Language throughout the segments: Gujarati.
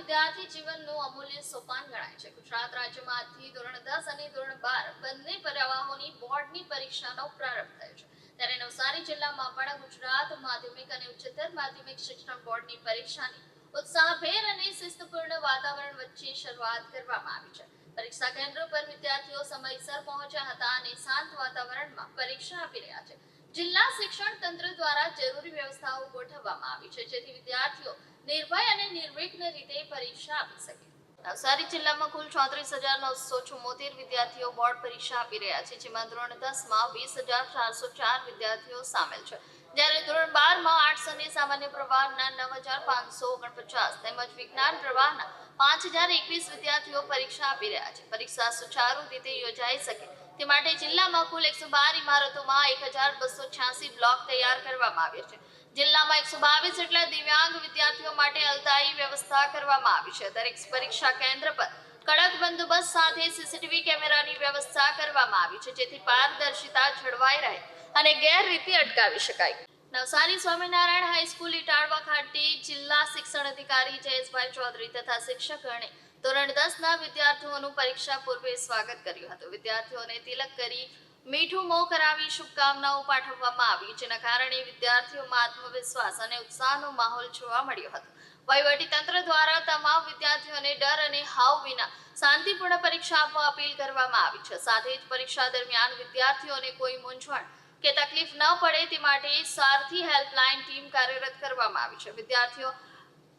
વિદ્યાર્થી જીવનનું અમૂલ્ય સોપાન ગણાય છે. ગુજરાત રાજ્યમાં આજથી ધોરણ 10 અને ધોરણ 12 બંને પ્રવાહોની બોર્ડની પરીક્ષાનો પ્રારંભ થયો છે. ત્યારે નવસારી જિલ્લામાં પણ ગુજરાત માધ્યમિક અને ઉચ્ચતર માધ્યમિક શિક્ષણ બોર્ડની પરીક્ષાની ઉત્સાહભેર અને શિસ્તપૂર્ણ વાતાવરણ વચ્ચે શરૂઆત કરવામાં આવી છે. પરીક્ષા કેન્દ્ર પર વિદ્યાર્થીઓ સમયસર પહોંચ્યા હતા અને શાંત વાતાવરણમાં પરીક્ષા આપી રહ્યા છે. જિલ્લા શિક્ષણ તંત્ર દ્વારા જરૂરી વ્યવસ્થાઓ ગોઠવવામાં આવી છે, જેથી વિદ્યાર્થીઓ નિર્ભય અને નિર્વિઘ્ન રીતે પરીક્ષા આપી શકે. નવસારી જિલ્લામાં કુલ 34,974 વિદ્યાર્થીઓ બોર્ડ પરીક્ષા આપી રહ્યા છે, જેમાં ધોરણ 10માં 20,404 વિદ્યાર્થીઓ સામેલ છે, જ્યારે ધોરણ 12માં આર્ટ્સ અને સામાન્ય પ્રવાહના 9,549 તેમજ વિજ્ઞાન પ્રવાહના 5,021 વિદ્યાર્થીઓ પરીક્ષા આપી રહ્યા છે. પરીક્ષા સુચારુ રીતે યોજાઈ શકે તે માટે જિલ્લામાં કુલ 112 ઇમારતોમાં 1,286 બ્લોક તૈયાર કરવામાં આવ્યા છે. જિલ્લામાં 122 જેટલા દિવ્યાંગ વિદ્યાર્થીઓ માટે અલતાઈ વ્યવસ્થા કરવામાં આવી છે. દરેક પરીક્ષા કેન્દ્ર પર કડક બંદોબસ્ત સાથે સીસીટીવી કેમેરાની વ્યવસ્થા કરવામાં આવી છે, જેથી પારદર્શિતા જળવાઈ રહે અને ગેરરીતિ અટકાવી શકાય. નવસારી સ્વામિનારાયણ હાઈસ્કૂલ ઇટાળવા ખાતે જિલ્લા શિક્ષણ અધિકારી જયેશભાઈ ચૌધરી તથા શિક્ષકોને ધોરણ 10ના વિદ્યાર્થીઓનું પરીક્ષા પૂર્વે સ્વાગત કર્યું હતું. વિદ્યાર્થીઓને તિલક કરી મીઠું મોં કરાવી શુભકામનાઓ પાઠવવામાં આવી, જેના કારણે વિદ્યાર્થીઓમાં આત્મવિશ્વાસ અને ઉત્સાહનો માહોલ જોવા મળ્યો હતો. વહીવટીતંત્ર દ્વારા તમામ વિદ્યાર્થીઓને ડર અને હાવ વિના શાંતિપૂર્ણ પરીક્ષા આપવા અપીલ કરવામાં આવી છે. સાથે જ પરીક્ષા દરમિયાન વિદ્યાર્થીઓને કોઈ મૂંઝવણ કે તકલીફ ન પડે તે માટે સારથી હેલ્પલાઇન ટીમ કાર્યરત કરવામાં આવી છે. વિદ્યાર્થીઓ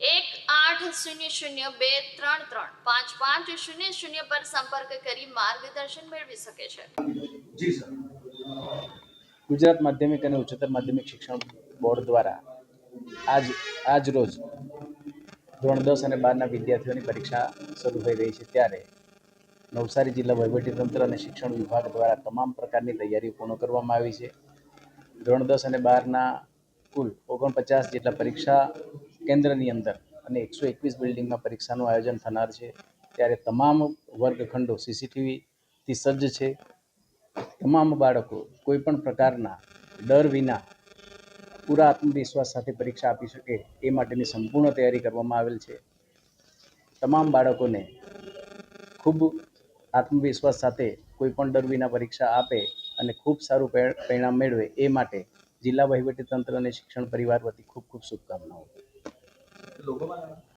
1800233550 પર સંપર્ક કરી માર્ગદર્શન મેળવી શકે છે. જી સર. ગુજરાત માધ્યમિક અને ઉચ્ચતર માધ્યમિક શિક્ષણ બોર્ડ દ્વારા આજ રોજ ધોરણ 10 અને 12ના વિદ્યાર્થીઓની પરીક્ષા શરૂ થઈ રહી છે, ત્યારે નવસારી જિલ્લા વહીવટીતંત્ર અને શિક્ષણ વિભાગ દ્વારા તમામ પ્રકારની તૈયારીઓ પૂર્ણ કરવામાં આવી છે. ધોરણ 10 અને 12ના કુલ 49 જેટલા પરીક્ષા કેન્દ્રની અંદર અને 121 બિલ્ડિંગમાં પરીક્ષાનું આયોજન થનાર છે, ત્યારે તમામ વર્ગખંડો સીસીટીવીથી સજ્જ છે. તમામ બાળકો કોઈ પણ પ્રકારના ડર વિના પૂરા આત્મવિશ્વાસ સાથે પરીક્ષા આપી શકે એ માટેની સંપૂર્ણ તૈયારી કરવામાં આવેલ છે. તમામ બાળકોને ખૂબ આત્મવિશ્વાસ સાથે કોઈ પણ ડર વિના પરીક્ષા આપે અને ખૂબ સારું પરિણામ મેળવે એ માટે જિલ્લા વહીવટીતંત્ર અને શિક્ષણ પરિવાર વતી ખૂબ ખૂબ શુભકામનાઓ.